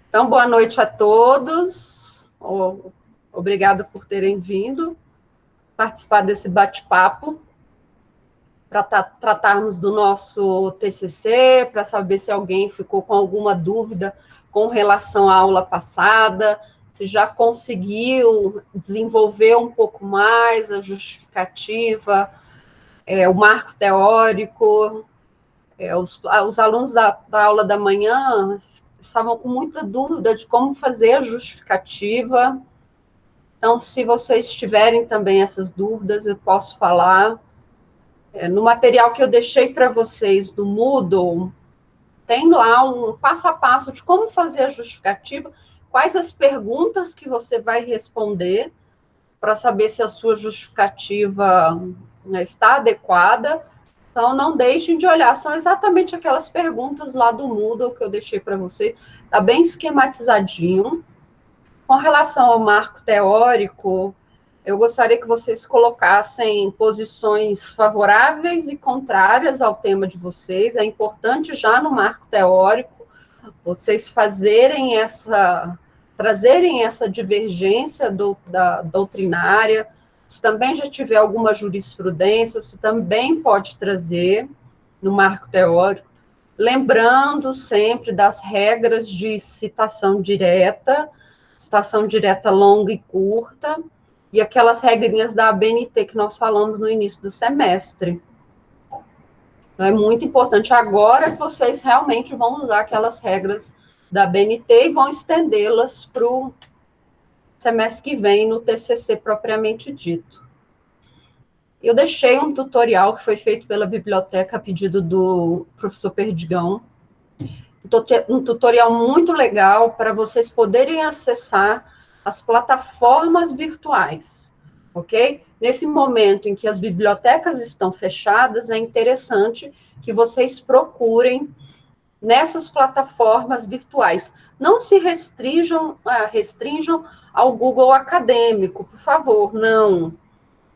Então, boa noite a todos. Obrigada por terem vindo participar desse bate-papo para tratarmos do nosso TCC, para saber se alguém ficou com alguma dúvida com relação à aula passada, se já conseguiu desenvolver um pouco mais a justificativa, o marco teórico. Os alunos da aula da manhã estavam com muita dúvida de como fazer a justificativa. Então, se vocês tiverem também essas dúvidas, eu posso falar. No material que eu deixei para vocês do Moodle, tem lá um passo a passo de como fazer a justificativa, quais as perguntas que você vai responder para saber se a sua justificativa está adequada. Então, não deixem de olhar, são exatamente aquelas perguntas lá do Moodle que eu deixei para vocês, está bem esquematizadinho. Com relação ao marco teórico, eu gostaria que vocês colocassem posições favoráveis e contrárias ao tema de vocês. É importante já no marco teórico vocês trazerem essa divergência doutrinária. Se também já tiver alguma jurisprudência, você também pode trazer no marco teórico, lembrando sempre das regras de citação direta longa e curta, e aquelas regrinhas da ABNT que nós falamos no início do semestre. Então, é muito importante agora que vocês realmente vão usar aquelas regras da ABNT e vão estendê-las para o semestre que vem, no TCC propriamente dito. Eu deixei um tutorial que foi feito pela biblioteca a pedido do professor Perdigão, um tutorial muito legal para vocês poderem acessar as plataformas virtuais, ok? Nesse momento em que as bibliotecas estão fechadas, é interessante que vocês procurem nessas plataformas virtuais. Não se restringam ao Google Acadêmico, por favor, não.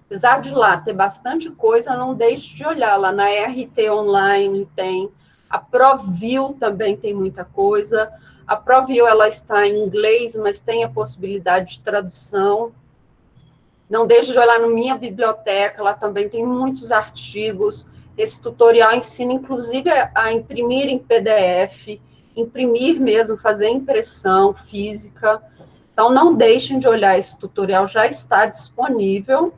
Apesar de lá ter bastante coisa, não deixe de olhar. Lá na RT Online tem, a ProView também tem muita coisa. A ProView, ela está em inglês, mas tem a possibilidade de tradução. Não deixe de olhar na minha biblioteca, lá também tem muitos artigos. Esse tutorial ensina, inclusive, a imprimir em PDF, imprimir mesmo, fazer impressão física. Então, não deixem de olhar, esse tutorial já está disponível,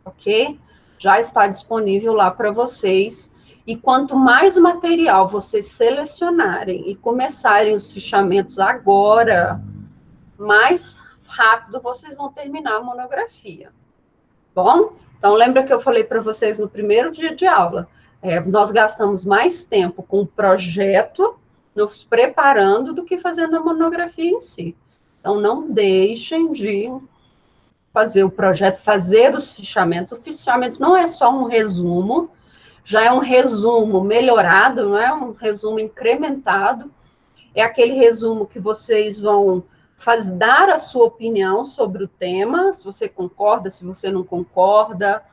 ok? Já está disponível lá para vocês. E quanto mais material vocês selecionarem e começarem os fichamentos agora, mais rápido vocês vão terminar a monografia. Bom? Então, lembra que eu falei para vocês no primeiro dia de aula, nós gastamos mais tempo com o projeto, nos preparando, do que fazendo a monografia em si. Então, não deixem de fazer o projeto, fazer os fichamentos. O fichamento não é só um resumo, já é um resumo melhorado, não é um resumo incrementado, é aquele resumo que vocês vão dar a sua opinião sobre o tema, se você concorda, se você não concorda,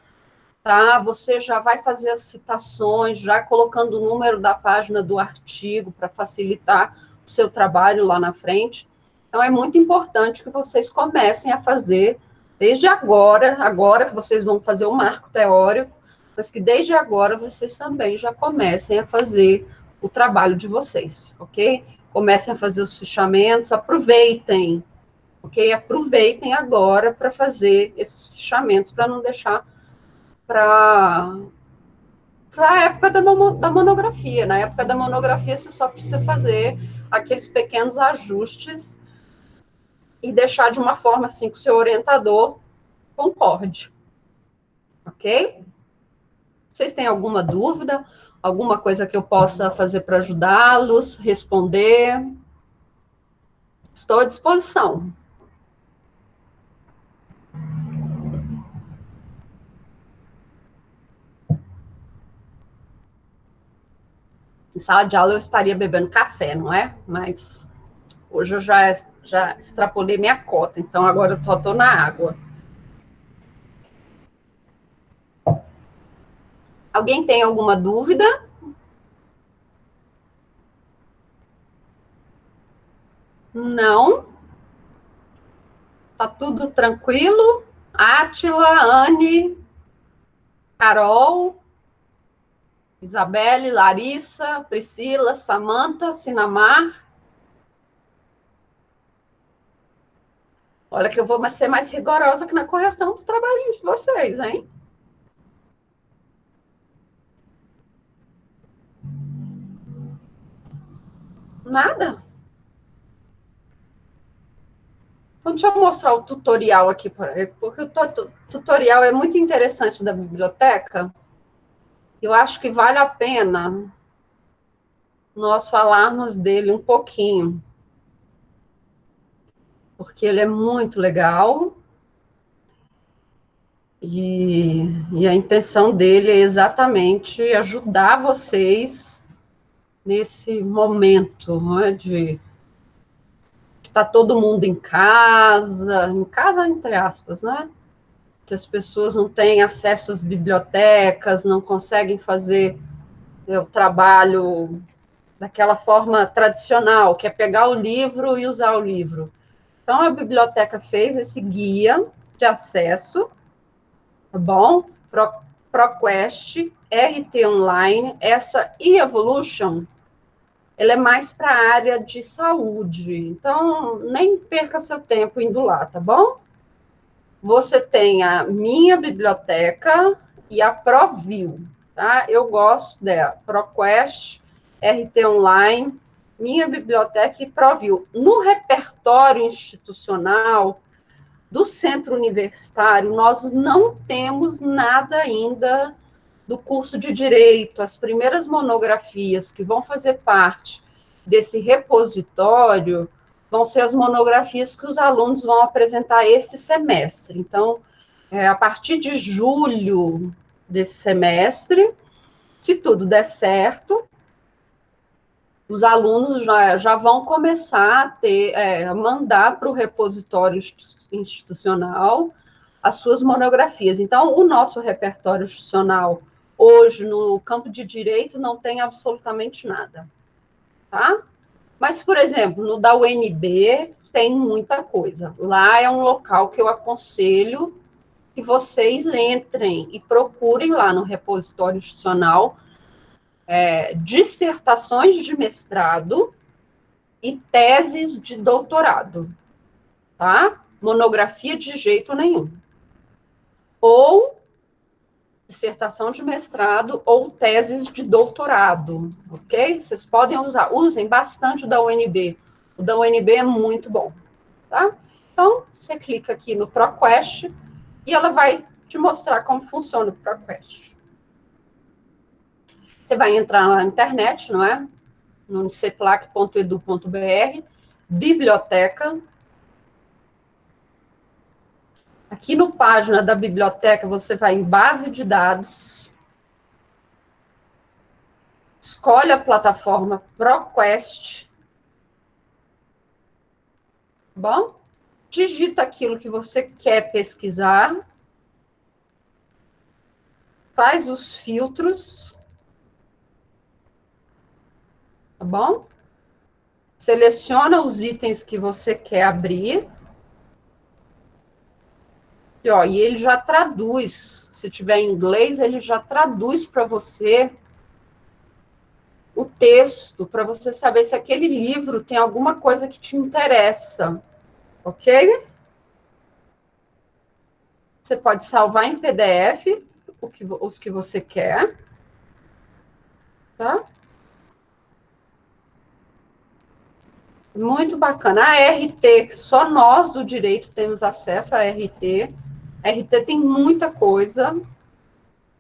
tá? Você já vai fazer as citações, já colocando o número da página do artigo para facilitar o seu trabalho lá na frente. Então, é muito importante que vocês comecem a fazer desde agora que vocês vão fazer o marco teórico, mas que desde agora vocês também já comecem a fazer o trabalho de vocês, ok? Comecem a fazer os fichamentos, aproveitem, ok? Aproveitem agora para fazer esses fichamentos, para não deixar para a época da monografia. Na época da monografia, você só precisa fazer aqueles pequenos ajustes e deixar de uma forma assim que o seu orientador concorde, ok? Vocês têm alguma dúvida? Alguma coisa que eu possa fazer para ajudá-los, responder? Estou à disposição. Em sala de aula eu estaria bebendo café, não é? Mas hoje eu já extrapolei minha cota, então agora eu só estou na água. Alguém tem alguma dúvida? Não. Tá tudo tranquilo? Átila, Anne, Carol, Isabelle, Larissa, Priscila, Samanta, Sinamar. Olha que eu vou ser mais rigorosa que na correção do trabalhinho de vocês, hein? Nada? Então, deixa eu mostrar o tutorial aqui, porque o tutorial é muito interessante da biblioteca. Eu acho que vale a pena nós falarmos dele um pouquinho, porque ele é muito legal e a intenção dele é exatamente ajudar vocês nesse momento, não é, de estar todo mundo em casa entre aspas, né? Que as pessoas não têm acesso às bibliotecas, não conseguem fazer o trabalho daquela forma tradicional, que é pegar o livro e usar o livro. Então, a biblioteca fez esse guia de acesso, tá bom? ProQuest, RT Online, essa e-Evolution, ela é mais para a área de saúde. Então, nem perca seu tempo indo lá, tá bom? Você tem a minha biblioteca e a ProView, tá? Eu gosto dela, ProQuest, RT Online, minha biblioteca e ProView. No repertório institucional do centro universitário, nós não temos nada ainda do curso de Direito. As primeiras monografias que vão fazer parte desse repositório vão ser as monografias que os alunos vão apresentar esse semestre. Então, a partir de julho desse semestre, se tudo der certo, os alunos já vão começar a mandar para o repositório institucional as suas monografias. Então, o nosso repertório institucional, hoje, no campo de direito, não tem absolutamente nada, tá? Mas, por exemplo, no da UNB, tem muita coisa. Lá é um local que eu aconselho que vocês entrem e procurem lá no repositório institucional dissertações de mestrado e teses de doutorado, tá? Monografia de jeito nenhum. Ou dissertação de mestrado ou teses de doutorado, ok? Vocês podem usar, usem bastante o da UNB. O da UNB é muito bom, tá? Então, você clica aqui no ProQuest e ela vai te mostrar como funciona o ProQuest. Você vai entrar lá na internet, não é? No ceplac.edu.br, biblioteca. Aqui no página da biblioteca, você vai em base de dados, escolhe a plataforma ProQuest, bom? Digita aquilo que você quer pesquisar, faz os filtros, tá bom? Seleciona os itens que você quer abrir. E ele já traduz, se tiver em inglês, ele já traduz para você o texto, para você saber se aquele livro tem alguma coisa que te interessa, ok? Você pode salvar em PDF os que você quer, tá? Muito bacana. A RT, só nós do direito temos acesso à RT. A RT tem muita coisa.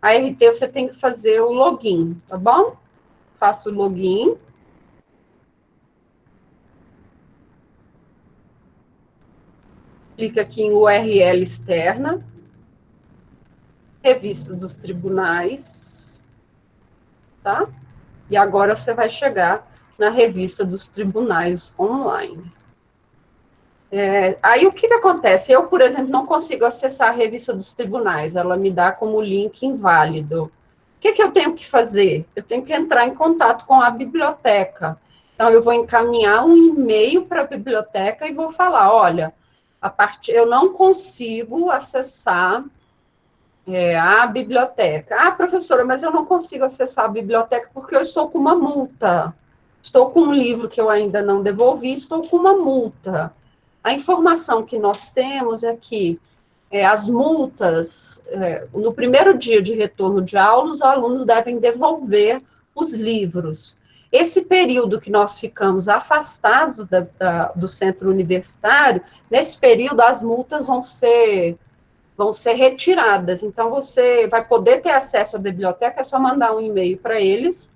A RT você tem que fazer o login, tá bom? Faça o login. Clica aqui em URL externa. Revista dos tribunais, tá? E agora você vai chegar na revista dos tribunais online. Aí o que acontece? Eu, por exemplo, não consigo acessar a revista dos tribunais, ela me dá como link inválido. O que eu tenho que fazer? Eu tenho que entrar em contato com a biblioteca. Então, eu vou encaminhar um e-mail para a biblioteca e vou falar, olha, eu não consigo acessar a biblioteca. Ah, professora, mas eu não consigo acessar a biblioteca porque eu estou com uma multa. Estou com um livro que eu ainda não devolvi, estou com uma multa. A informação que nós temos é que as multas, no primeiro dia de retorno de aula, os alunos devem devolver os livros. Esse período que nós ficamos afastados do centro universitário, nesse período as multas vão ser retiradas. Então, você vai poder ter acesso à biblioteca, é só mandar um e-mail para eles,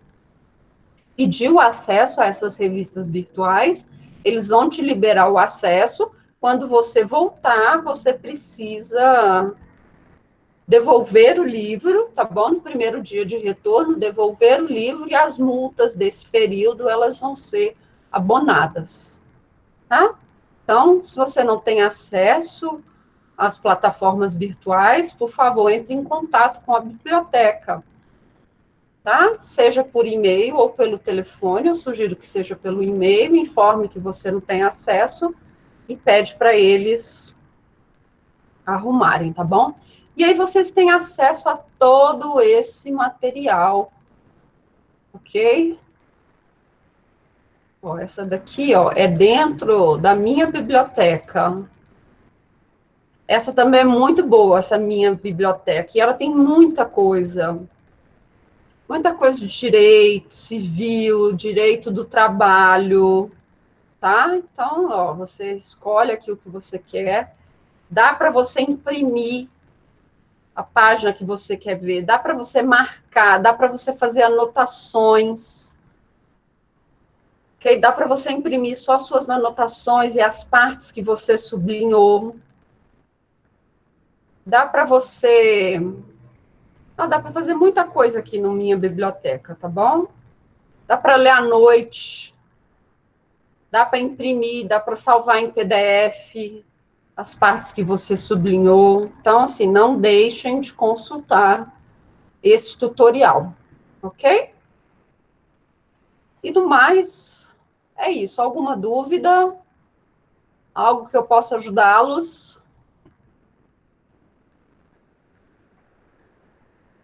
pedir o acesso a essas revistas virtuais, eles vão te liberar o acesso. Quando você voltar, você precisa devolver o livro, tá bom? No primeiro dia de retorno, devolver o livro e as multas desse período, elas vão ser abonadas, tá? Então, se você não tem acesso às plataformas virtuais, por favor, entre em contato com a biblioteca, tá? Seja por e-mail ou pelo telefone, eu sugiro que seja pelo e-mail, informe que você não tem acesso e pede para eles arrumarem, tá bom? E aí vocês têm acesso a todo esse material, ok? Ó, essa daqui, ó, é dentro da minha biblioteca. Essa também é muito boa, essa minha biblioteca, e ela tem muita coisa de direito civil, direito do trabalho, tá? Então, ó, você escolhe aqui o que você quer, dá para você imprimir a página que você quer ver, dá para você marcar, dá para você fazer anotações, ok? Dá para você imprimir só suas anotações e as partes que você sublinhou. Dá para você... dá para fazer muita coisa aqui na minha biblioteca, tá bom? Dá para ler à noite, dá para imprimir, dá para salvar em PDF as partes que você sublinhou. Então, assim, não deixem de consultar esse tutorial, ok? E do mais, é isso. Alguma dúvida? Algo que eu possa ajudá-los?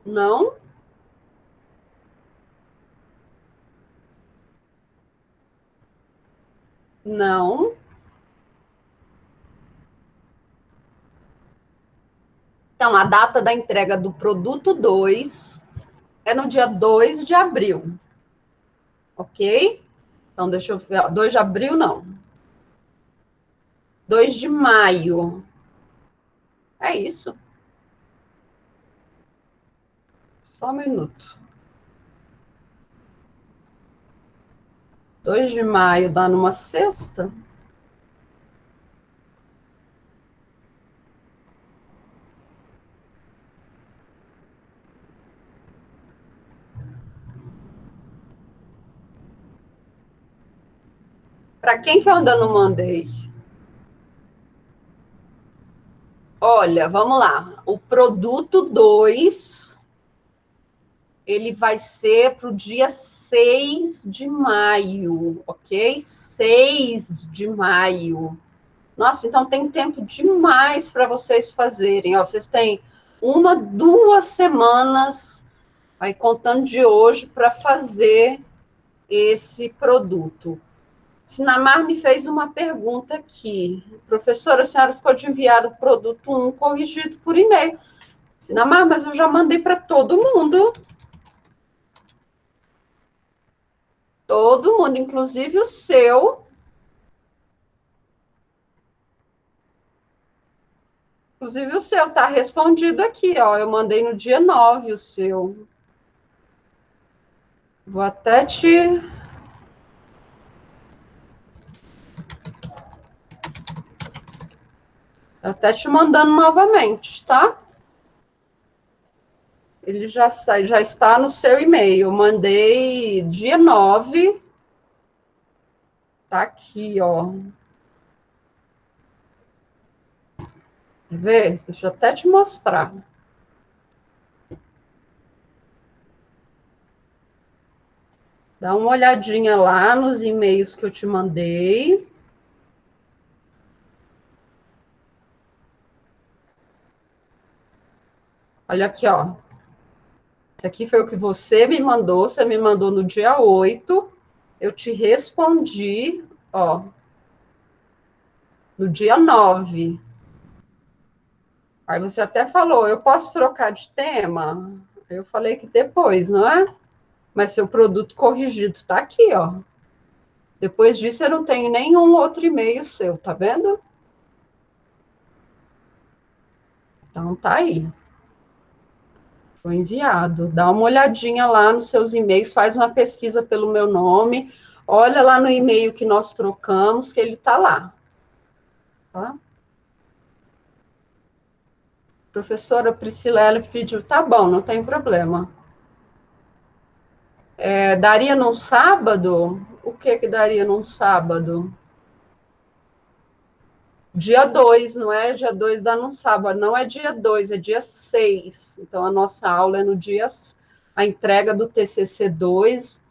Não? Não? Então, a data da entrega do produto 2 é no dia 2 de abril, ok? Então, deixa eu ver. 2 de abril, não. 2 de maio. É isso. Só um minuto. 2 de maio dá numa sexta? Para quem que eu ainda não mandei? Olha, vamos lá. O produto 2, ele vai ser para o dia 6 de maio, ok? 6 de maio. Nossa, então tem tempo demais para vocês fazerem. Ó, vocês têm 2 semanas, aí contando de hoje, para fazer esse produto. Sinamar me fez uma pergunta aqui. Professora, a senhora ficou de enviar o produto 1 corrigido por e-mail. Sinamar, mas eu já mandei para todo mundo. Todo mundo, inclusive o seu. Inclusive o seu está respondido aqui, ó. Eu mandei no dia 9 o seu. Vou até te... Até te mandando novamente, tá? Ele já está no seu e-mail. Eu mandei dia 9. Tá aqui, ó. Quer ver? Deixa eu até te mostrar. Dá uma olhadinha lá nos e-mails que eu te mandei. Olha aqui, ó. Esse aqui foi o que você me mandou no dia 8. Eu te respondi, ó, no dia 9. Aí você até falou, eu posso trocar de tema? Eu falei que depois, não é? Mas seu produto corrigido tá aqui, ó. Depois disso, eu não tenho nenhum outro e-mail seu, tá vendo? Então, tá aí. Foi enviado. Dá uma olhadinha lá nos seus e-mails, faz uma pesquisa pelo meu nome, olha lá no e-mail que nós trocamos, que ele tá lá. Tá? Professora Priscila pediu, tá bom, não tem problema. Daria num sábado? O que daria num sábado? Dia 2, não é? Dia 2 dá num sábado, não é dia 2, é dia 6. Então, a nossa aula é no dia... A entrega do TCC 2,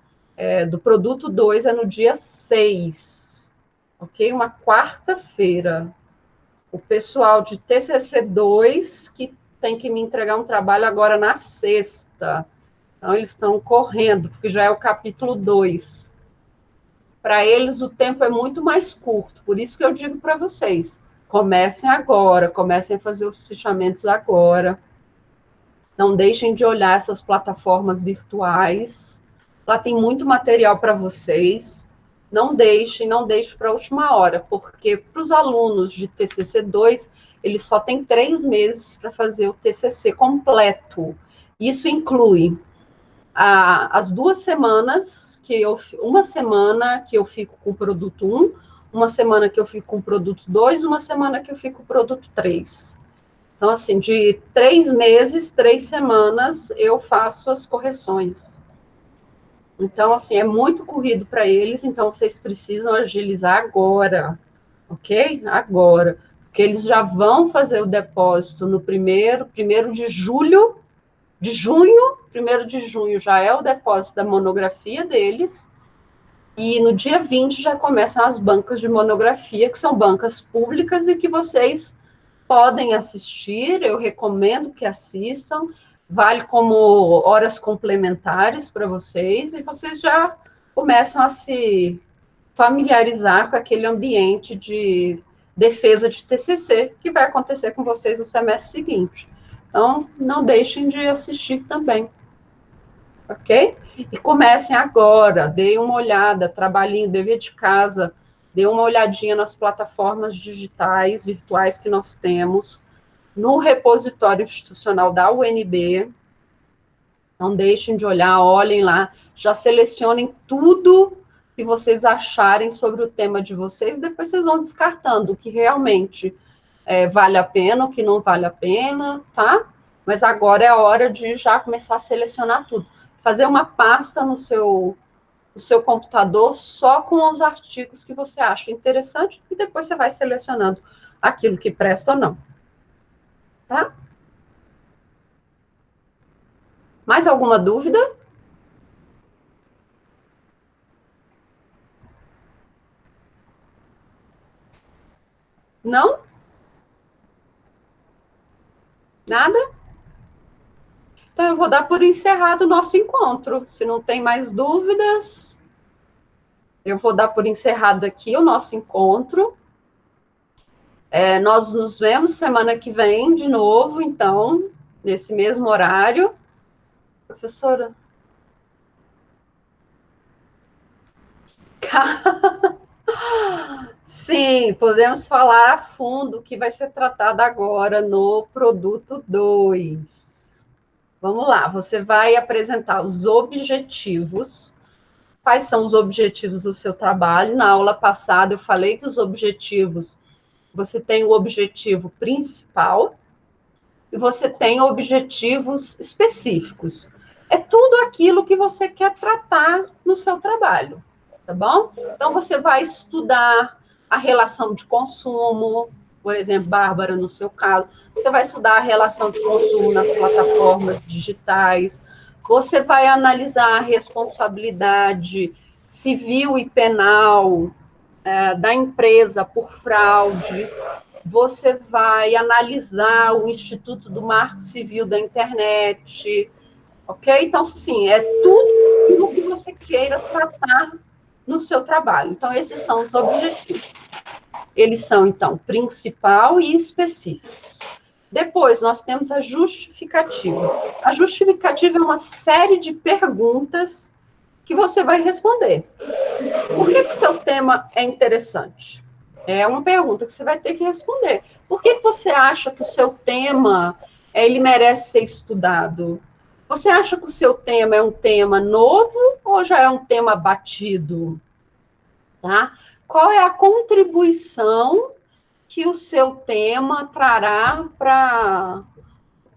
do produto 2, é no dia 6. Ok? Uma quarta-feira. O pessoal de TCC 2 que tem que me entregar um trabalho agora na sexta. Então, eles estão correndo, porque já é o capítulo 2. Para eles, o tempo é muito mais curto. Por isso que eu digo para vocês, comecem agora, comecem a fazer os fichamentos agora. Não deixem de olhar essas plataformas virtuais. Lá tem muito material para vocês. Não deixem para a última hora, porque para os alunos de TCC 2, eles só têm 3 meses para fazer o TCC completo. Isso inclui as 2 semanas, uma semana que eu fico com o produto 1, uma semana que eu fico com o produto 2, uma semana que eu fico com o produto 3. Então, assim, de 3 meses, 3 semanas, eu faço as correções. Então, assim, é muito corrido para eles, então vocês precisam agilizar agora, ok? Agora. Porque eles já vão fazer o depósito no primeiro de julho, de junho, 1º de junho já é o depósito da monografia deles, e no dia 20 já começam as bancas de monografia, que são bancas públicas e que vocês podem assistir, eu recomendo que assistam, vale como horas complementares para vocês, e vocês já começam a se familiarizar com aquele ambiente de defesa de TCC que vai acontecer com vocês no semestre seguinte. Então, não deixem de assistir também, ok? E comecem agora, deem uma olhada, trabalhinho, dever de casa, dê uma olhadinha nas plataformas digitais, virtuais que nós temos, no repositório institucional da UNB. Não deixem de olhar, olhem lá, já selecionem tudo que vocês acharem sobre o tema de vocês, depois vocês vão descartando o que realmente vale a pena, o que não vale a pena, tá? Mas agora é a hora de já começar a selecionar tudo. Fazer uma pasta no seu computador só com os artigos que você acha interessante e depois você vai selecionando aquilo que presta ou não. Tá? Mais alguma dúvida? Não? Nada? Então, eu vou dar por encerrado o nosso encontro. Se não tem mais dúvidas, eu vou dar por encerrado aqui o nosso encontro. Nós nos vemos semana que vem de novo, então, nesse mesmo horário. Professora? Sim, podemos falar a fundo o que vai ser tratado agora no produto 2. Vamos lá, você vai apresentar os objetivos. Quais são os objetivos do seu trabalho? Na aula passada eu falei que os objetivos, você tem o objetivo principal e você tem objetivos específicos. É tudo aquilo que você quer tratar no seu trabalho, tá bom? Então, você vai estudar a relação de consumo, por exemplo, Bárbara, no seu caso, você vai estudar a relação de consumo nas plataformas digitais, Você vai analisar a responsabilidade civil e penal da empresa por fraudes, você vai analisar o Instituto do Marco Civil da Internet, ok? Então, sim, é tudo o que você queira tratar no seu trabalho. Então, esses são os objetivos. Eles são, então, principal e específicos. Depois, nós temos a justificativa. A justificativa é uma série de perguntas que você vai responder. Por que o seu tema é interessante? É uma pergunta que você vai ter que responder. Por que você acha que o seu tema ele merece ser estudado? Você acha que o seu tema é um tema novo ou já é um tema batido? Tá? Qual é a contribuição que o seu tema trará para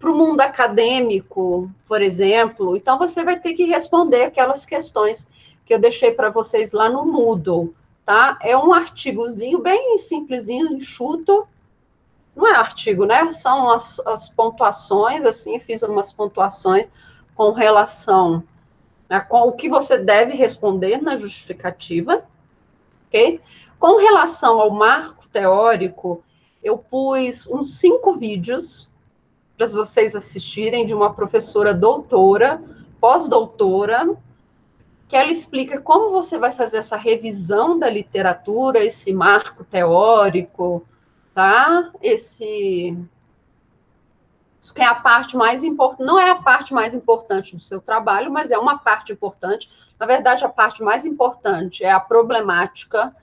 o mundo acadêmico, por exemplo? Então, você vai ter que responder aquelas questões que eu deixei para vocês lá no Moodle, tá? É um artigozinho bem simplesinho, enxuto. Não é artigo, né? São as pontuações, assim, fiz umas pontuações com relação a qual, o que você deve responder na justificativa, ok? Com relação ao marco teórico, eu pus uns 5 vídeos para vocês assistirem de uma professora doutora, pós-doutora, que ela explica como você vai fazer essa revisão da literatura, esse marco teórico, tá? Isso que é a parte mais importante, não é a parte mais importante do seu trabalho, mas é uma parte importante. Na verdade, a parte mais importante é a problemática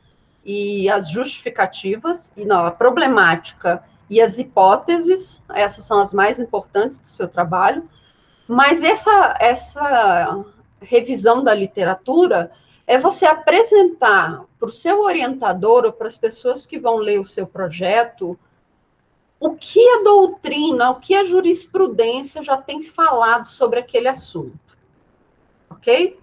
e as justificativas, e não, a problemática e as hipóteses, essas são as mais importantes do seu trabalho, mas essa revisão da literatura é você apresentar para o seu orientador ou para as pessoas que vão ler o seu projeto o que a doutrina, o que a jurisprudência já tem falado sobre aquele assunto, ok?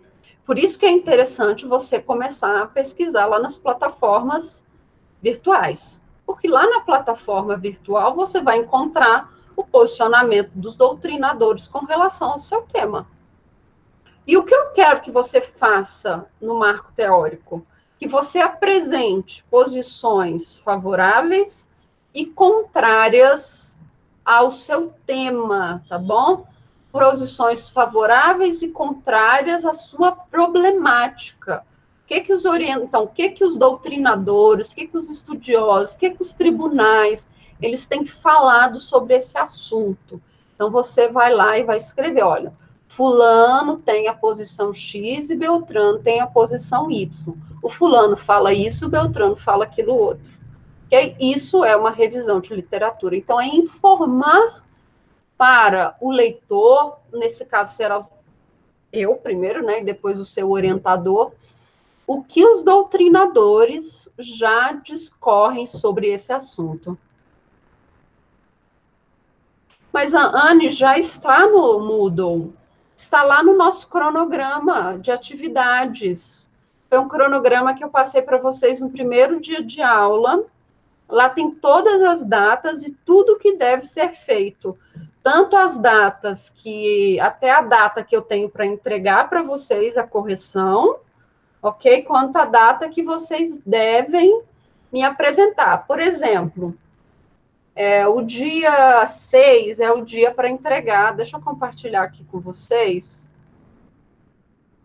Por isso que é interessante você começar a pesquisar lá nas plataformas virtuais, porque lá na plataforma virtual você vai encontrar o posicionamento dos doutrinadores com relação ao seu tema. E o que eu quero que você faça no marco teórico? Que você apresente posições favoráveis e contrárias ao seu tema, tá bom? Posições favoráveis e contrárias à sua problemática. Então, o que os doutrinadores, o que os estudiosos, o que os tribunais, eles têm falado sobre esse assunto? Então, você vai lá e vai escrever, olha, fulano tem a posição X e Beltrano tem a posição Y. O fulano fala isso, o Beltrano fala aquilo outro. Okay? Isso é uma revisão de literatura. Então, é informar para o leitor, nesse caso será eu primeiro, né, e depois o seu orientador, o que os doutrinadores já discorrem sobre esse assunto. Mas a Anne já está no Moodle, está lá no nosso cronograma de atividades. Foi um cronograma que eu passei para vocês no primeiro dia de aula. Lá tem todas as datas e tudo que deve ser feito. Tanto as datas até a data que eu tenho para entregar para vocês a correção, ok? Quanto a data que vocês devem me apresentar. Por exemplo, o dia 6 é o dia para entregar. Deixa eu compartilhar aqui com vocês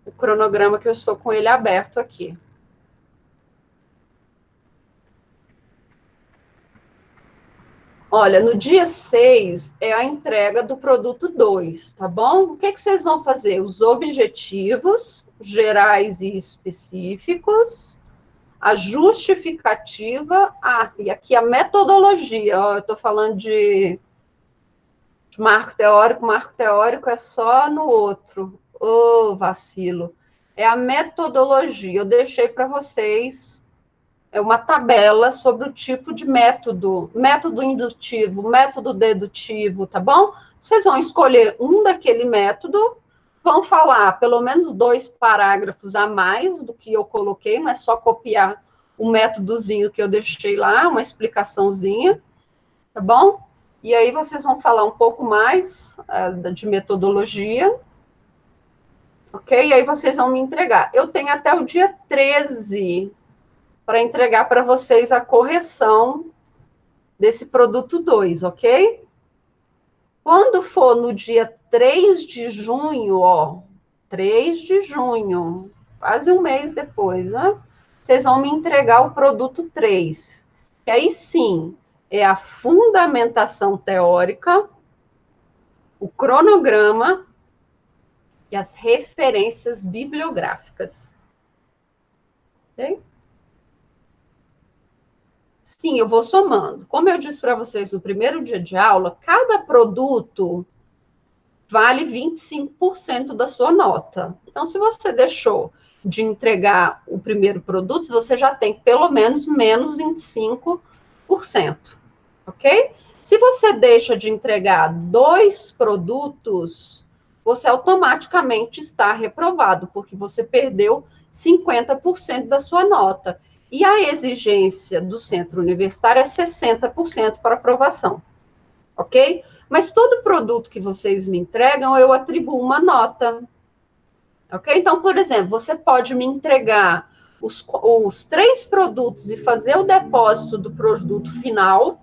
o cronograma que eu estou com ele aberto aqui. Olha, no dia 6 é a entrega do produto 2, tá bom? O que vocês vão fazer? Os objetivos gerais e específicos, a justificativa, e aqui a metodologia, ó, eu estou falando de marco teórico é só no outro, vacilo. É a metodologia, eu deixei para vocês uma tabela sobre o tipo de método indutivo, método dedutivo, tá bom? Vocês vão escolher um daquele método, vão falar pelo menos 2 parágrafos a mais do que eu coloquei, não é só copiar o métodozinho que eu deixei lá, uma explicaçãozinha, tá bom? E aí vocês vão falar um pouco mais de metodologia, ok? E aí vocês vão me entregar. Eu tenho até o dia 13 para entregar para vocês a correção desse produto 2, ok? Quando for no dia 3 de junho, ó, 3 de junho, quase um mês depois, né? Vocês vão me entregar o produto 3, que aí sim é a fundamentação teórica, o cronograma e as referências bibliográficas. Ok? Sim, eu vou somando. Como eu disse para vocês no primeiro dia de aula, cada produto vale 25% da sua nota. Então, se você deixou de entregar o primeiro produto, você já tem pelo menos menos 25%, ok? Se você deixa de entregar 2 produtos, você automaticamente está reprovado, porque você perdeu 50% da sua nota. E a exigência do centro universitário é 60% para aprovação, ok? Mas todo produto que vocês me entregam, eu atribuo uma nota, ok? Então, por exemplo, você pode me entregar os 3 produtos e fazer o depósito do produto final,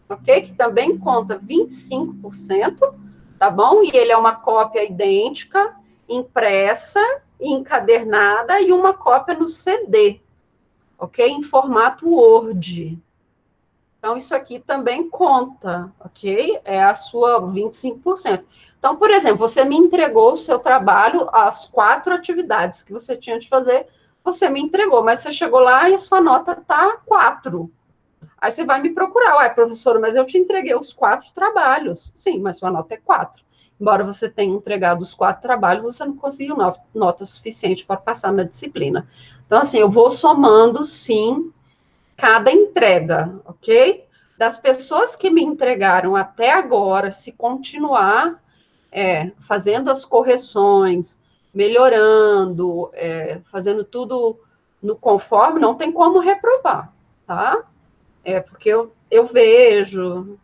ok? Que também conta 25%, tá bom? E ele é uma cópia idêntica, impressa, encadernada e uma cópia no CD, ok? Em formato Word. Então, isso aqui também conta, ok? É a sua 25%. Então, por exemplo, você me entregou o seu trabalho, as 4 atividades que você tinha de fazer, você me entregou, mas você chegou lá e a sua nota está 4. Aí você vai me procurar, ué, professora, mas eu te entreguei os 4 trabalhos. Sim, mas sua nota é 4. Embora você tenha entregado os 4 trabalhos, você não conseguiu nota suficiente para passar na disciplina. Então, assim, eu vou somando, sim, cada entrega, ok? Das pessoas que me entregaram até agora, se continuar fazendo as correções, melhorando, fazendo tudo no conforme, não tem como reprovar, tá? Porque eu vejo.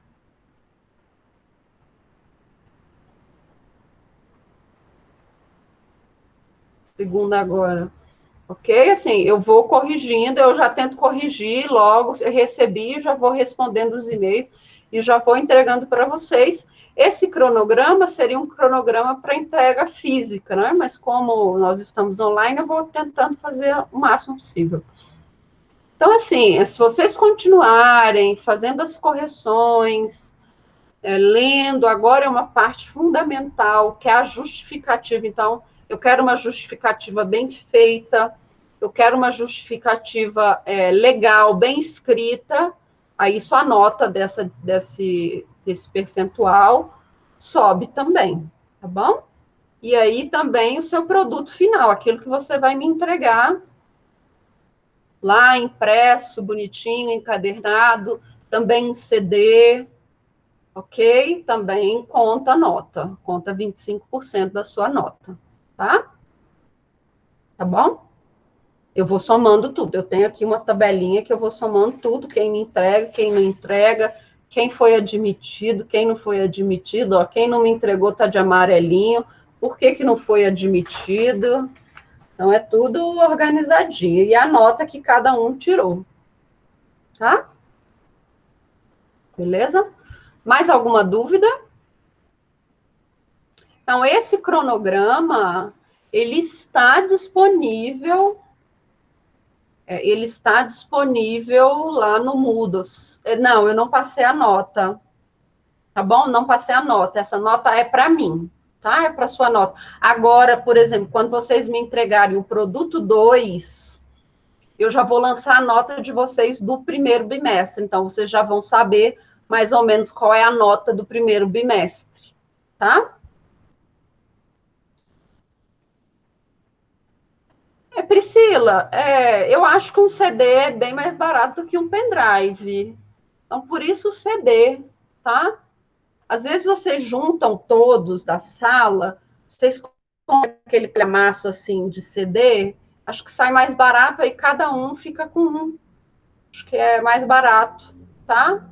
Segunda agora. Ok? Assim, eu vou corrigindo, eu já tento corrigir logo, eu recebi, já vou respondendo os e-mails e já vou entregando para vocês. Esse cronograma seria um cronograma para entrega física, né? Mas como nós estamos online, eu vou tentando fazer o máximo possível. Então, assim, se vocês continuarem fazendo as correções, lendo, agora é uma parte fundamental, que é a justificativa. Então, eu quero uma justificativa bem feita, eu quero uma justificativa legal, bem escrita, aí sua nota desse percentual sobe também, tá bom? E aí também o seu produto final, aquilo que você vai me entregar lá impresso, bonitinho, encadernado, também em CD, ok? Também conta a nota, conta 25% da sua nota, tá? Tá bom? Eu vou somando tudo. Eu tenho aqui uma tabelinha que eu vou somando tudo, quem me entrega, quem não entrega, quem foi admitido, quem não foi admitido, ó, quem não me entregou tá de amarelinho, por que que não foi admitido? Então, é tudo organizadinho. E a nota que cada um tirou, tá? Beleza? Mais alguma dúvida? Então, esse cronograma, ele está disponível lá no Moodle. Não, eu não passei a nota, tá bom? Não passei a nota, essa nota é para mim, tá? É para sua nota. Agora, por exemplo, quando vocês me entregarem o produto 2, eu já vou lançar a nota de vocês do primeiro bimestre, então vocês já vão saber mais ou menos qual é a nota do primeiro bimestre, tá? Priscila, eu acho que um CD é bem mais barato do que um pendrive. Então, por isso o CD, tá? Às vezes vocês juntam todos da sala, vocês compram aquele calhamaço assim de CD, acho que sai mais barato, aí cada um fica com um. Acho que é mais barato, tá?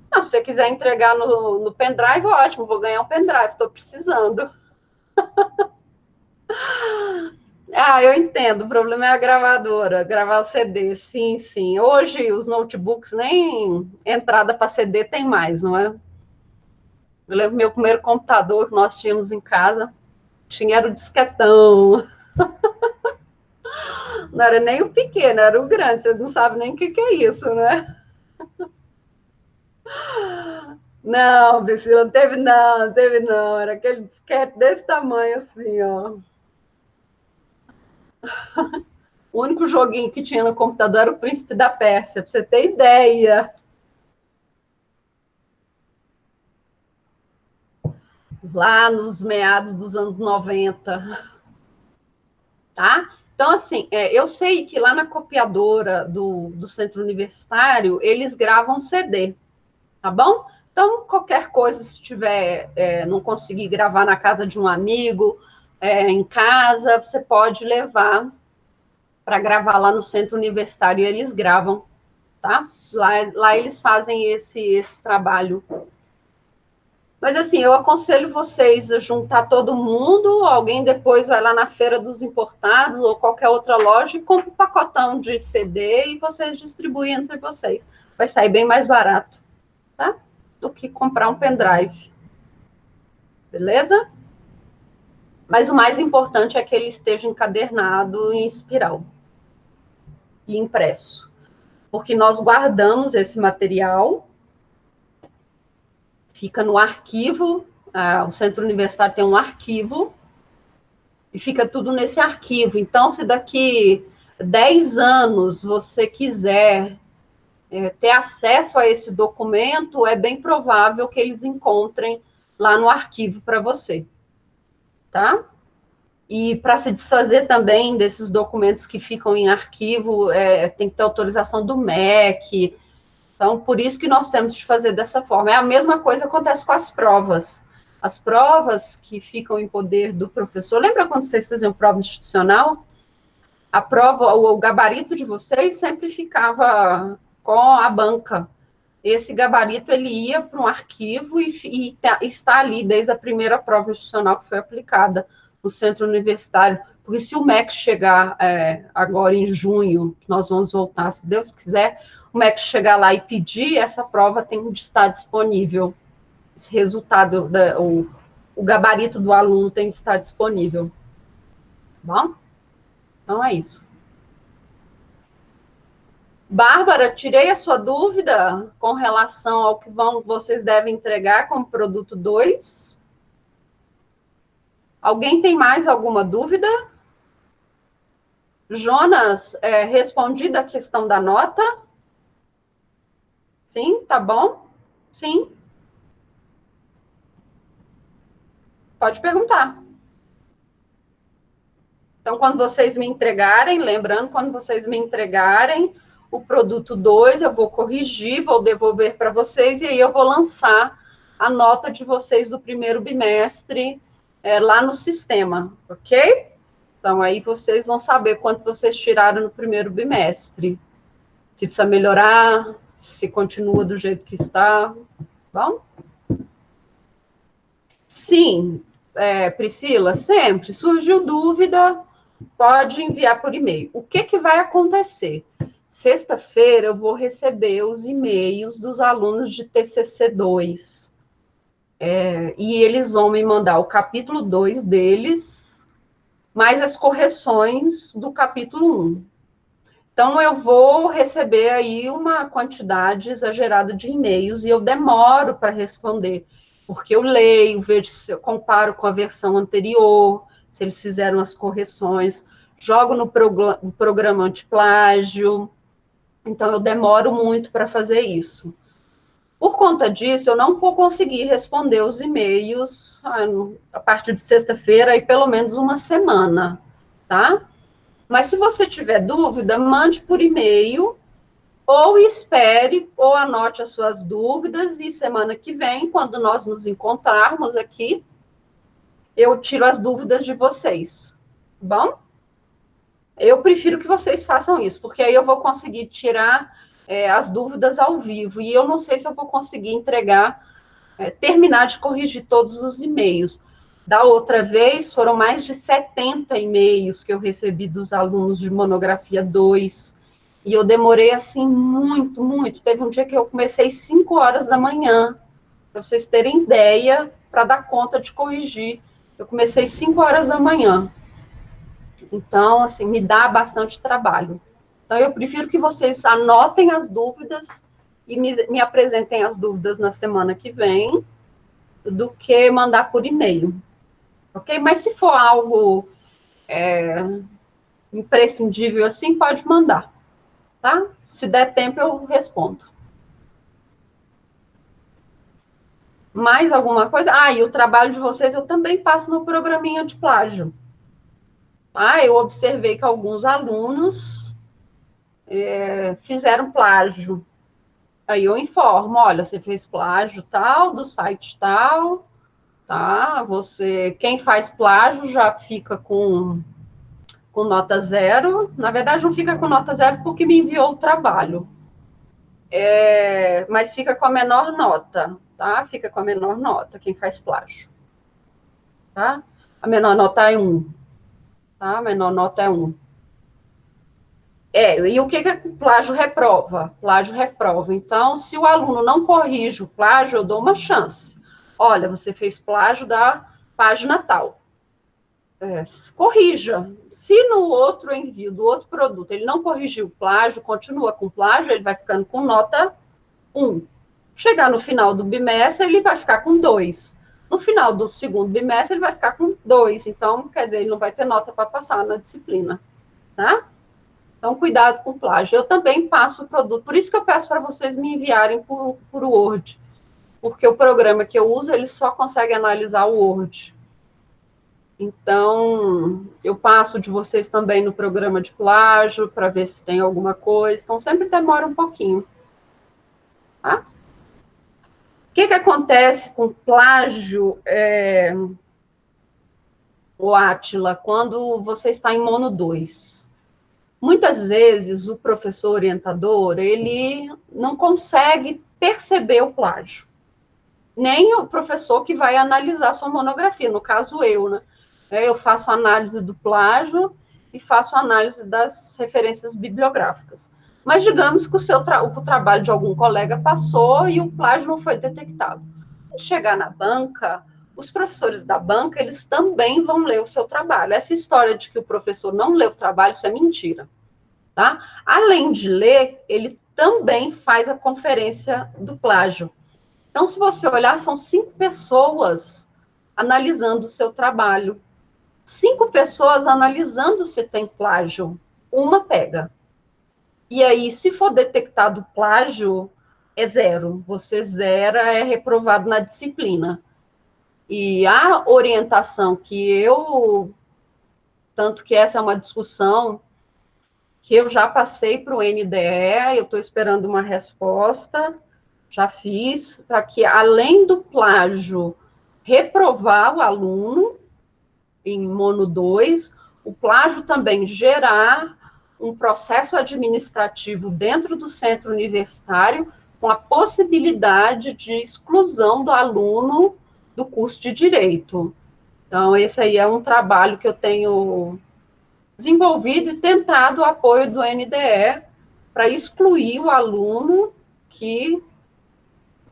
Não, se você quiser entregar no pendrive, ótimo, vou ganhar um pendrive, estou precisando. Ah, eu entendo, o problema é a gravadora, gravar o CD, sim, sim. Hoje os notebooks nem entrada para CD tem mais, não é? Eu lembro meu primeiro computador que nós tínhamos em casa, tinha era o disquetão, não era nem o pequeno, era o grande, vocês não sabem nem o que é isso, né? Não, Priscila, não teve não, era aquele disquete desse tamanho assim, ó. O único joguinho que tinha no computador era o Príncipe da Pérsia, para você ter ideia. Lá nos meados dos anos 90, tá? Então, assim, eu sei que lá na copiadora do centro universitário, eles gravam CD, tá bom? Então, qualquer coisa, se tiver, não conseguir gravar na casa de um amigo, em casa, você pode levar para gravar lá no centro universitário e eles gravam, tá? Lá eles fazem esse trabalho. Mas assim, eu aconselho vocês a juntar todo mundo, alguém depois vai lá na Feira dos Importados ou qualquer outra loja e compra um pacotão de CD e vocês distribuem entre vocês. Vai sair bem mais barato, tá? Do que comprar um pendrive. Beleza? Mas o mais importante é que ele esteja encadernado em espiral e impresso. Porque nós guardamos esse material, fica no arquivo, o Centro Universitário tem um arquivo, e fica tudo nesse arquivo. Então, se daqui 10 anos você quiser ter acesso a esse documento, é bem provável que eles encontrem lá no arquivo para você, tá? E para se desfazer também desses documentos que ficam em arquivo, tem que ter autorização do MEC. Então, por isso que nós temos de fazer dessa forma. É a mesma coisa que acontece com as provas. As provas que ficam em poder do professor. Lembra quando vocês faziam prova institucional? A prova, o gabarito de vocês sempre ficava com a banca. Esse gabarito ele ia para um arquivo e está ali desde a primeira prova institucional que foi aplicada no centro universitário. Porque se o MEC chegar agora em junho, nós vamos voltar, se Deus quiser, o MEC chegar lá e pedir, essa prova tem de estar disponível. Esse resultado, o gabarito do aluno tem de estar disponível. Bom? Então é isso. Bárbara, tirei a sua dúvida com relação ao que vocês devem entregar como produto 2. Alguém tem mais alguma dúvida? Jonas, respondida a questão da nota? Sim, tá bom? Sim, pode perguntar. Então, quando vocês me entregarem, lembrando, quando vocês me entregarem o produto 2, eu vou corrigir, vou devolver para vocês, e aí eu vou lançar a nota de vocês do primeiro bimestre lá no sistema, ok? Então, aí vocês vão saber quanto vocês tiraram no primeiro bimestre. Se precisa melhorar, se continua do jeito que está, bom? Sim, Priscila, sempre. Surgiu dúvida, pode enviar por e-mail. O que vai acontecer? Sexta-feira eu vou receber os e-mails dos alunos de TCC 2. E eles vão me mandar o capítulo 2 deles, mais as correções do capítulo 1. Então, eu vou receber aí uma quantidade exagerada de e-mails e eu demoro para responder, porque eu leio, vejo se eu comparo com a versão anterior, se eles fizeram as correções, jogo no programa antiplágio. Então, eu demoro muito para fazer isso. Por conta disso, eu não vou conseguir responder os e-mails a partir de sexta-feira, aí pelo menos uma semana, tá? Mas se você tiver dúvida, mande por e-mail, ou espere, ou anote as suas dúvidas, e semana que vem, quando nós nos encontrarmos aqui, eu tiro as dúvidas de vocês, tá bom? Eu prefiro que vocês façam isso, porque aí eu vou conseguir tirar as dúvidas ao vivo, e eu não sei se eu vou conseguir entregar, terminar de corrigir todos os e-mails. Da outra vez, foram mais de 70 e-mails que eu recebi dos alunos de monografia 2, e eu demorei, assim, muito, muito. Teve um dia que eu comecei 5 horas da manhã, para vocês terem ideia, para dar conta de corrigir. Eu comecei 5 horas da manhã. Então, assim, me dá bastante trabalho. Então, eu prefiro que vocês anotem as dúvidas e me apresentem as dúvidas na semana que vem, do que mandar por e-mail. Ok? Mas se for algo imprescindível assim, pode mandar, tá? Se der tempo, eu respondo. Mais alguma coisa? Ah, e o trabalho de vocês eu também passo no programinha de plágio. Ah, eu observei que alguns alunos fizeram plágio. Aí eu informo, olha, você fez plágio tal, do site tal, tá? Você, quem faz plágio já fica com nota zero. Na verdade, não fica com nota zero porque me enviou o trabalho. Mas fica com a menor nota, tá? Fica com a menor nota, quem faz plágio, tá? A menor nota é 1, tá? A menor nota é 1. E o que é plágio reprova? Plágio reprova. Então, se o aluno não corrige o plágio, eu dou uma chance. Olha, você fez plágio da página tal. Corrija. Se no outro envio do outro produto ele não corrigiu o plágio, continua com plágio, ele vai ficando com nota 1. Chegar no final do bimestre, ele vai ficar com 2. No final do segundo bimestre, ele vai ficar com 2. Então, quer dizer, ele não vai ter nota para passar na disciplina, tá? Então, cuidado com plágio. Eu também passo o produto. Por isso que eu peço para vocês me enviarem por Word. Porque o programa que eu uso, ele só consegue analisar o Word. Então, eu passo de vocês também no programa de plágio, para ver se tem alguma coisa. Então, sempre demora um pouquinho. Tá? O que acontece com plágio, o Átila, quando você está em mono 2? Muitas vezes o professor orientador, ele não consegue perceber o plágio. Nem o professor que vai analisar a sua monografia, no caso eu, né? Eu faço análise do plágio e faço análise das referências bibliográficas. Mas digamos que o trabalho de algum colega passou e o plágio não foi detectado. Chegar na banca, os professores da banca, eles também vão ler o seu trabalho. Essa história de que o professor não lê o trabalho, isso é mentira, tá? Além de ler, ele também faz a conferência do plágio. Então, se você olhar, são 5 pessoas analisando o seu trabalho. 5 pessoas analisando se tem plágio. Uma pega. E aí, se for detectado plágio, é 0. Você zera, é reprovado na disciplina. E a orientação que tanto que essa é uma discussão que eu já passei para o NDE, eu estou esperando uma resposta, já fiz, para que, além do plágio, reprovar o aluno em mono 2, o plágio também gerar um processo administrativo dentro do centro universitário com a possibilidade de exclusão do aluno do curso de Direito. Então, esse aí é um trabalho que eu tenho desenvolvido e tentado o apoio do NDE para excluir o aluno que,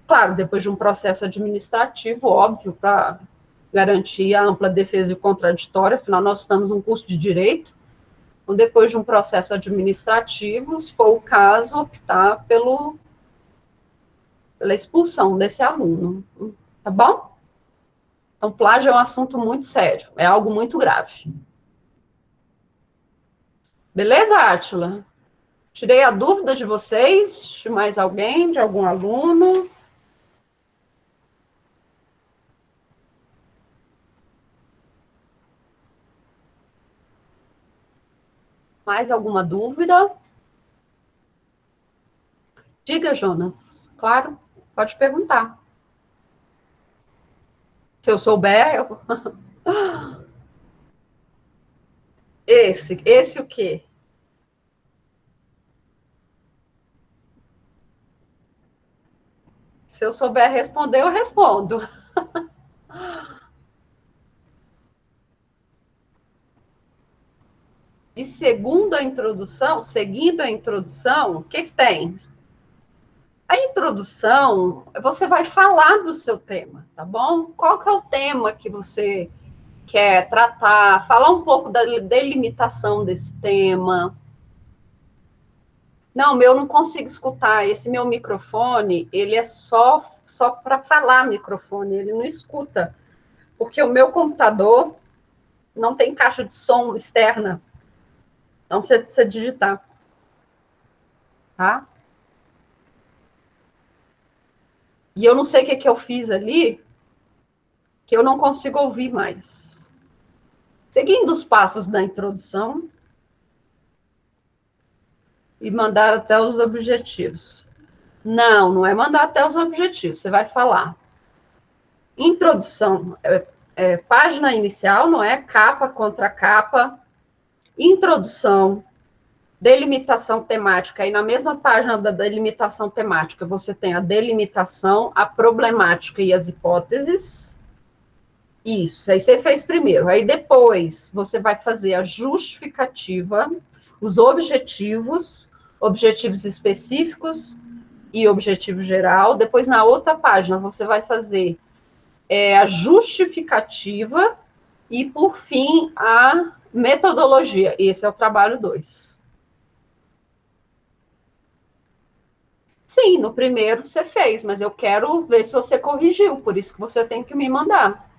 claro, depois de um processo administrativo, óbvio, para garantir a ampla defesa e o contraditório, afinal, nós estamos num curso de Direito, então, depois de um processo administrativo, se for o caso, optar pela expulsão desse aluno, tá bom? Então, plágio é um assunto muito sério, é algo muito grave. Beleza, Átila? Tirei a dúvida de vocês, de mais alguém, de algum aluno? Mais alguma dúvida? Diga, Jonas. Claro, pode perguntar. Se eu souber, eu... Esse o quê? Se eu souber responder, eu respondo. a introdução, seguindo a introdução, o que tem? A introdução, você vai falar do seu tema, tá bom? Qual que é o tema que você quer tratar? Falar um pouco da delimitação desse tema. Não, meu não consigo escutar. Esse meu microfone, ele é só para falar microfone, ele não escuta. Porque o meu computador não tem caixa de som externa. Então, você precisa digitar. Tá? E eu não sei o que eu fiz ali, que eu não consigo ouvir mais. Seguindo os passos da introdução e mandar até os objetivos. Não, não é mandar até os objetivos, você vai falar. Introdução, página inicial, não é? Capa contra capa. Introdução, delimitação temática. E na mesma página da delimitação temática, você tem a delimitação, a problemática e as hipóteses. Isso, aí você fez primeiro. Aí depois você vai fazer a justificativa, os objetivos, objetivos específicos e objetivo geral. Depois, na outra página, você vai fazer a justificativa e, por fim, a metodologia. Esse é o trabalho 2. Sim, no primeiro você fez, mas eu quero ver se você corrigiu, por isso que você tem que me mandar.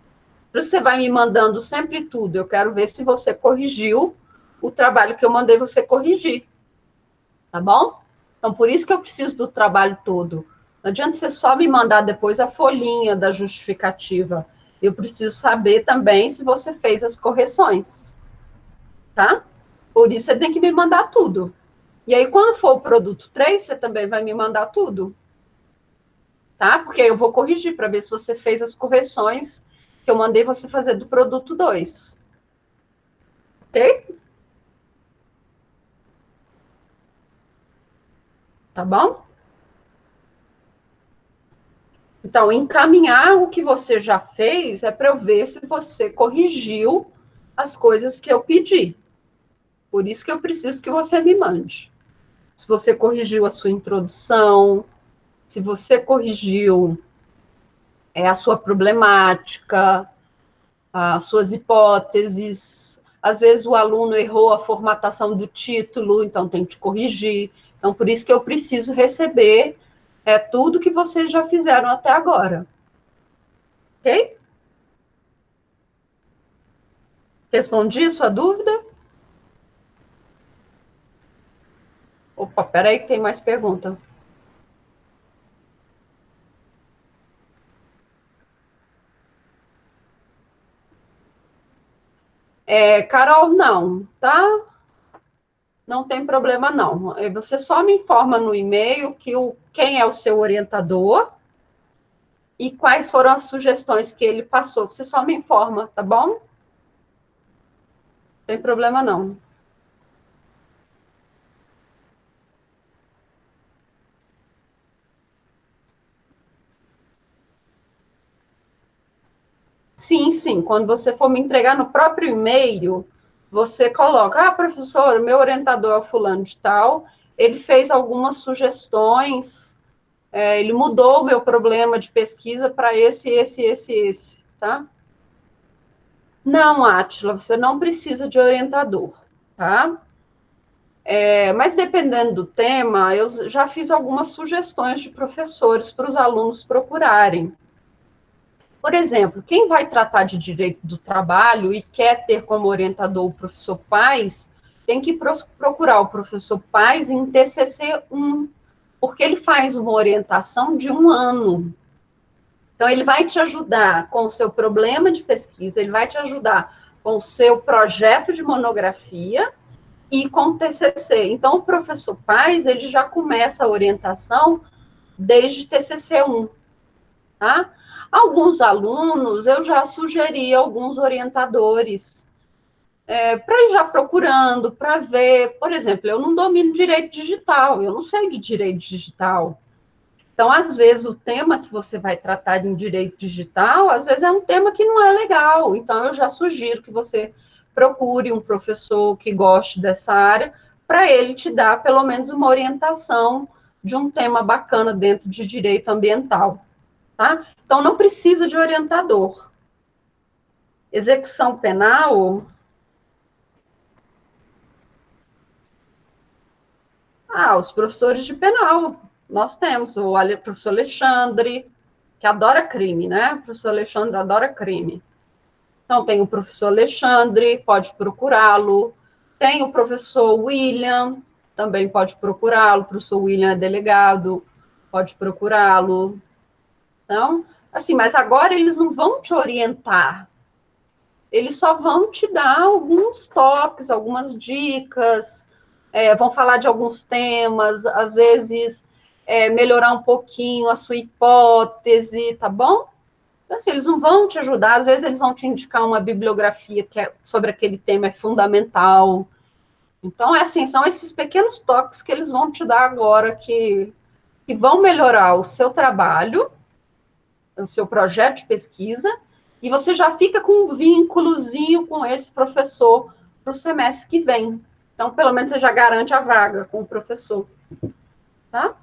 Você vai me mandando sempre tudo, eu quero ver se você corrigiu o trabalho que eu mandei você corrigir. Tá bom? Então, por isso que eu preciso do trabalho todo. Não adianta você só me mandar depois a folhinha da justificativa. Eu preciso saber também se você fez as correções. Tá? Por isso você tem que me mandar tudo. E aí, quando for o produto 3, você também vai me mandar tudo. Tá? Porque eu vou corrigir para ver se você fez as correções que eu mandei você fazer do produto 2. Ok? Tá bom? Então, encaminhar o que você já fez é para eu ver se você corrigiu as coisas que eu pedi. Por isso que eu preciso que você me mande. Se você corrigiu a sua introdução, se você corrigiu a sua problemática, as suas hipóteses. Às vezes o aluno errou a formatação do título, então tem que corrigir. Então, por isso que eu preciso receber tudo que vocês já fizeram até agora. Ok? Respondi a sua dúvida? Opa, peraí que tem mais pergunta. Carol, não, tá? Não tem problema, não. Você só me informa no e-mail quem é o seu orientador e quais foram as sugestões que ele passou. Você só me informa, tá bom? Não tem problema, não. Sim, sim. Quando você for me entregar no próprio e-mail, você coloca: professor, meu orientador é o fulano de tal, ele fez algumas sugestões, ele mudou o meu problema de pesquisa para esse, tá? Não, Átila, você não precisa de orientador, tá? Mas dependendo do tema, eu já fiz algumas sugestões de professores para os alunos procurarem. Por exemplo, quem vai tratar de direito do trabalho e quer ter como orientador o professor Paes, tem que procurar o professor Paes em TCC 1, porque ele faz uma orientação de 1 ano. Então, ele vai te ajudar com o seu problema de pesquisa, ele vai te ajudar com o seu projeto de monografia e com o TCC. Então, o professor Paes, ele já começa a orientação desde TCC 1, tá? Alguns alunos, eu já sugeri alguns orientadores para ir já procurando, para ver. Por exemplo, eu não domino direito digital, eu não sei de direito digital. Então, às vezes, o tema que você vai tratar em direito digital, às vezes é um tema que não é legal. Então, eu já sugiro que você procure um professor que goste dessa área para ele te dar pelo menos uma orientação de um tema bacana dentro de direito ambiental, tá? Então, não precisa de orientador. Execução penal... os professores de penal. Nós temos o professor Alexandre, que adora crime, né? O professor Alexandre adora crime. Então, tem o professor Alexandre, pode procurá-lo. Tem o professor William, também pode procurá-lo. O professor William é delegado, pode procurá-lo. Então, assim, mas agora eles não vão te orientar. Eles só vão te dar alguns toques, algumas dicas, vão falar de alguns temas, às vezes melhorar um pouquinho a sua hipótese, tá bom? Então, assim, eles não vão te ajudar, às vezes eles vão te indicar uma bibliografia que sobre aquele tema é fundamental. Então, assim, são esses pequenos toques que eles vão te dar agora que vão melhorar o seu trabalho, o seu projeto de pesquisa, e você já fica com um vínculozinho com esse professor para o semestre que vem. Então, pelo menos você já garante a vaga com o professor, tá?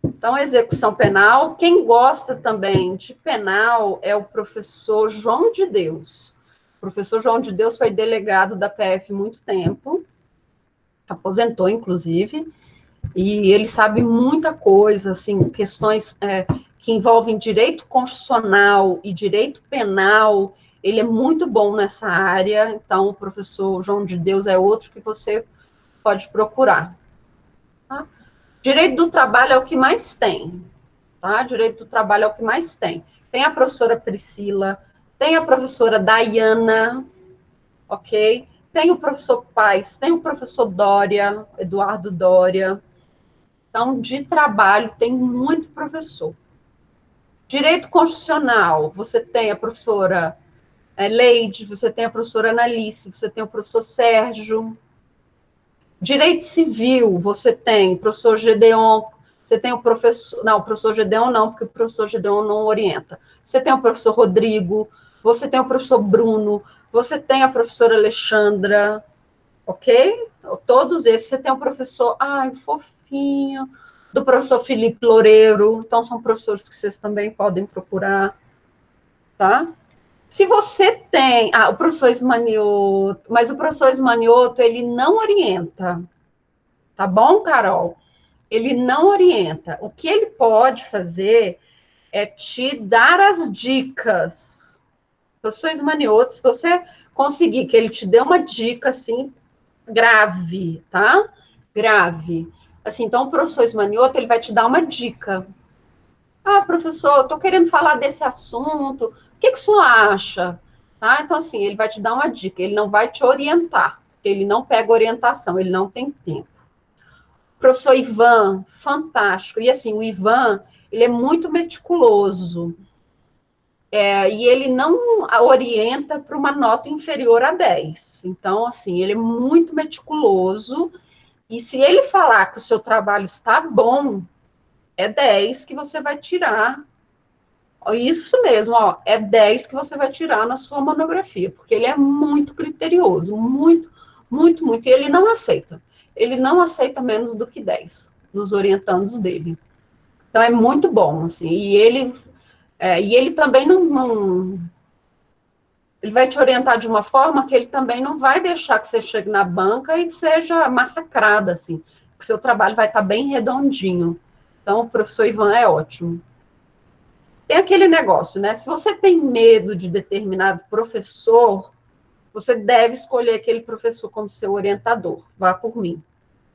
Então, execução penal, quem gosta também de penal é o professor João de Deus. O professor João de Deus foi delegado da PF muito tempo, aposentou, inclusive, e ele sabe muita coisa, assim, questões que envolvem direito constitucional e direito penal, ele é muito bom nessa área, então o professor João de Deus é outro que você pode procurar. Tá? Direito do trabalho é o que mais tem, tá? Direito do trabalho é o que mais tem. Tem a professora Priscila, tem a professora Dayana, ok? Tem o professor Paes, tem o professor Dória, Eduardo Dória. Então, de trabalho, tem muito professor. Direito constitucional, você tem a professora Leide, você tem a professora Analice, você tem o professor Sérgio. Direito civil, você tem o professor Gedeon, você tem o professor... Não, o professor Gedeon não, porque o professor Gedeon não orienta. Você tem o professor Rodrigo, você tem o professor Bruno, você tem a professora Alexandra, ok? Todos esses. Você tem o professor... Ai, fofinho... do professor Felipe Loureiro, então são professores que vocês também podem procurar, tá? Se você tem... o professor Ismanioto, mas o professor Ismanioto, ele não orienta, tá bom, Carol? Ele não orienta. O que ele pode fazer é te dar as dicas. Professor Ismanioto, se você conseguir que ele te dê uma dica, assim, grave, tá? Grave. Assim, então, o professor Ismanioto, ele vai te dar uma dica. Professor, eu estou querendo falar desse assunto, o que o senhor acha? Tá? Então, assim, ele vai te dar uma dica, ele não vai te orientar, porque ele não pega orientação, ele não tem tempo. O professor Ivan, fantástico. E, assim, o Ivan, ele é muito meticuloso. E ele não orienta para uma nota inferior a 10. Então, assim, ele é muito meticuloso. E se ele falar que o seu trabalho está bom, é 10 que você vai tirar. Isso mesmo, ó, é 10 que você vai tirar na sua monografia, porque ele é muito criterioso, muito, muito, muito. E ele não aceita. Ele não aceita menos do que 10 nos orientandos dele. Então, é muito bom, assim. E ele também não ele vai te orientar de uma forma que ele também não vai deixar que você chegue na banca e seja massacrada, assim. O seu trabalho vai estar bem redondinho. Então, o professor Ivan é ótimo. Tem aquele negócio, né? Se você tem medo de determinado professor, você deve escolher aquele professor como seu orientador. Vá por mim,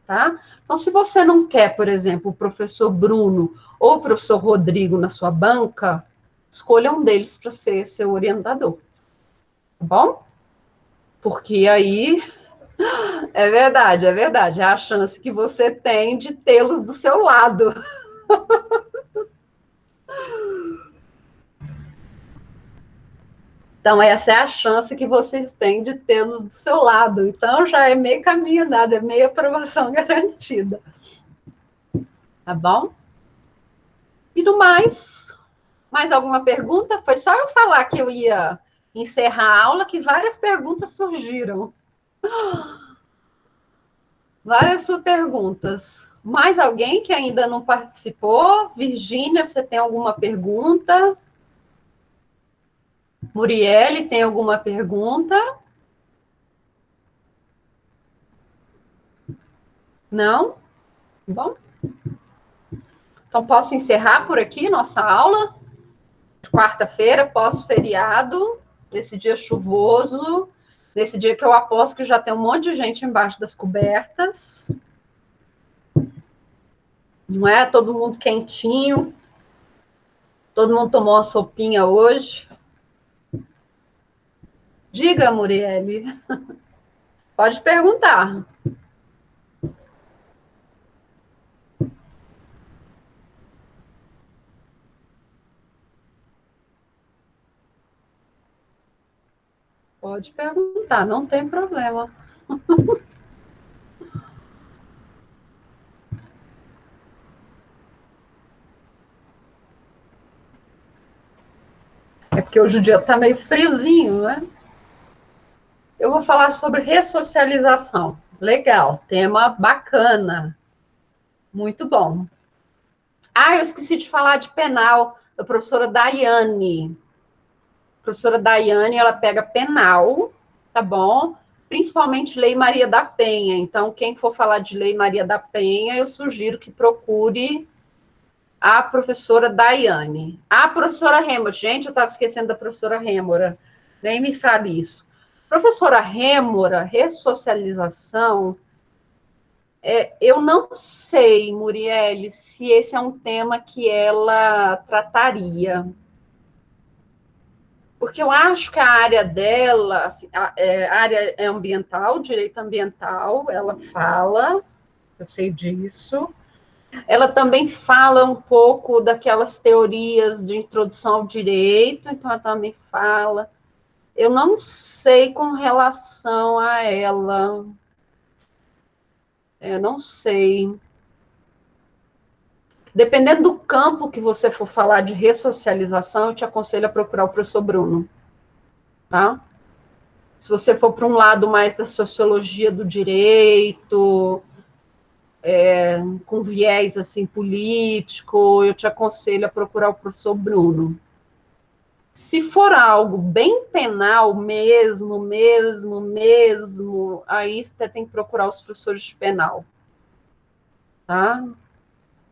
tá? Então, se você não quer, por exemplo, o professor Bruno ou o professor Rodrigo na sua banca, escolha um deles para ser seu orientador. Tá bom? Porque aí é verdade, é verdade. É a chance que você tem de tê-los do seu lado. Então, essa é a chance que vocês têm de tê-los do seu lado. Então, já é meio caminho andado, é meio aprovação garantida. Tá bom? E no mais alguma pergunta? Foi só eu falar que eu ia encerrar a aula que várias perguntas surgiram. Várias suas perguntas. Mais alguém que ainda não participou? Virgínia, você tem alguma pergunta? Muriele, tem alguma pergunta? Não? Bom, então posso encerrar por aqui nossa aula? Quarta-feira, pós-feriado, nesse dia chuvoso, nesse dia que eu aposto que já tem um monte de gente embaixo das cobertas. Não é? Todo mundo quentinho. Todo mundo tomou uma sopinha hoje. Diga, Muriele. Pode perguntar. Pode perguntar, não tem problema. É porque hoje o dia está meio friozinho, né? Eu vou falar sobre ressocialização. Legal, tema bacana. Muito bom. Ah, eu esqueci de falar de penal, da professora Daiane. A professora Daiane, ela pega penal, tá bom? Principalmente Lei Maria da Penha. Então, quem for falar de Lei Maria da Penha, eu sugiro que procure a professora Daiane. A professora Rêmora, gente, eu estava esquecendo da professora Rêmora, nem me fale isso. Professora Rêmora, ressocialização, eu não sei, Murielle, se esse é um tema que ela trataria. Porque eu acho que a área dela, assim, a área é ambiental, direito ambiental, ela fala, eu sei disso. Ela também fala um pouco daquelas teorias de introdução ao direito, então ela também fala. Eu não sei com relação a ela. Eu não sei. Dependendo do campo que você for falar de ressocialização, eu te aconselho a procurar o professor Bruno, tá? Se você for para um lado mais da sociologia do direito, com viés assim político, eu te aconselho a procurar o professor Bruno. Se for algo bem penal mesmo, aí você tem que procurar os professores de penal, tá?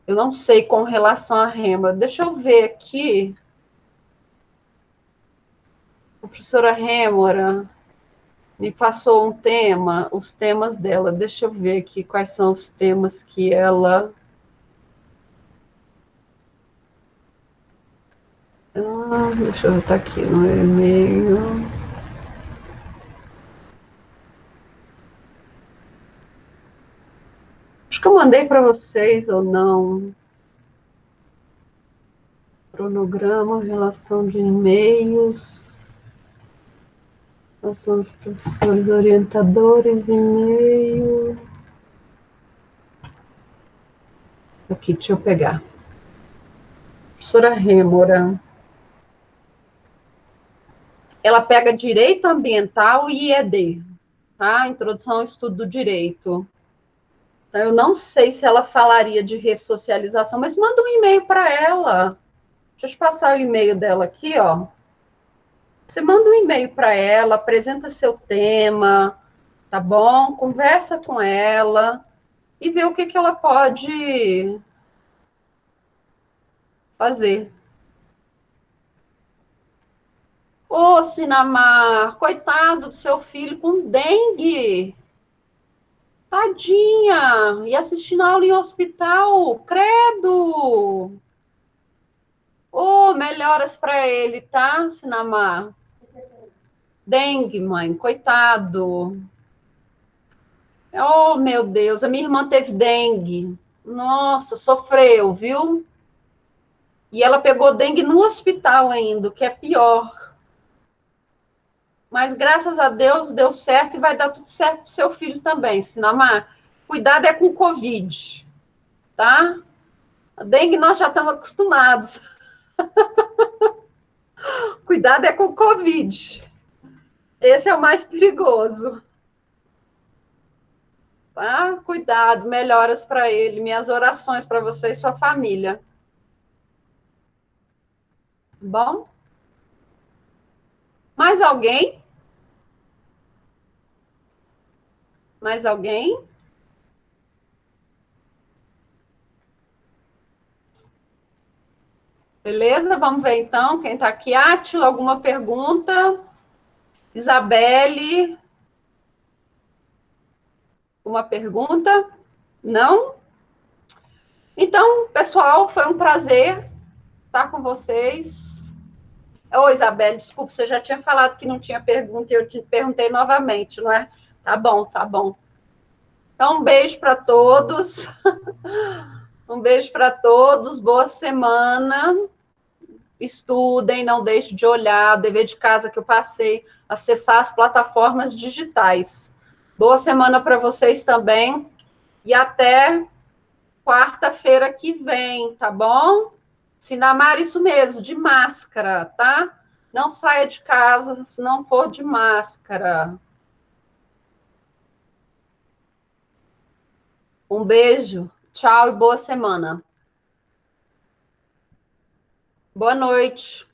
Eu não sei com relação à Rema. Deixa eu ver aqui. A professora Rêmora me passou um tema, os temas dela. Deixa eu ver aqui quais são os temas que ela. Deixa eu ver, tá aqui no e-mail. Acho que eu mandei para vocês ou não. Cronograma, relação de e-mails. Nós somos professores orientadores, e-mail. Aqui, deixa eu pegar. Professora Rêmora. Ela pega direito ambiental e IED, tá? Introdução ao estudo do direito. Então, eu não sei se ela falaria de ressocialização, mas manda um e-mail para ela. Deixa eu te passar o e-mail dela aqui, ó. Você manda um e-mail para ela, apresenta seu tema, tá bom? Conversa com ela e vê o que ela pode fazer. Ô, Sinamar, coitado do seu filho com dengue. Tadinha! E assistindo a aula em hospital, credo! Ô, melhoras para ele, tá, Sinamar? Dengue, mãe, coitado. Oh, meu Deus, a minha irmã teve dengue. Nossa, sofreu, viu? E ela pegou dengue no hospital ainda, o que é pior. Mas graças a Deus deu certo e vai dar tudo certo pro seu filho também, Sinamar. Cuidado é com o Covid, tá? A dengue nós já estamos acostumados. Cuidado é com o Covid. Esse é o mais perigoso. tá? Cuidado, melhoras para ele. Minhas orações para você e sua família. Bom? Mais alguém? Mais alguém? Beleza? Vamos ver então quem está aqui. Átila, alguma pergunta? Isabelle, uma pergunta? Não? Então, pessoal, foi um prazer estar com vocês. Ô, Isabelle, desculpa, você já tinha falado que não tinha pergunta e eu te perguntei novamente, não é? Tá bom, tá bom. Então, um beijo para todos. Um beijo para todos. Boa semana. Estudem, não deixem de olhar. O dever de casa que eu passei, acessar as plataformas digitais. Boa semana para vocês também. E até quarta-feira que vem, tá bom? Sinamar, isso mesmo, de máscara, tá? Não saia de casa se não for de máscara. Um beijo, tchau e boa semana. Boa noite.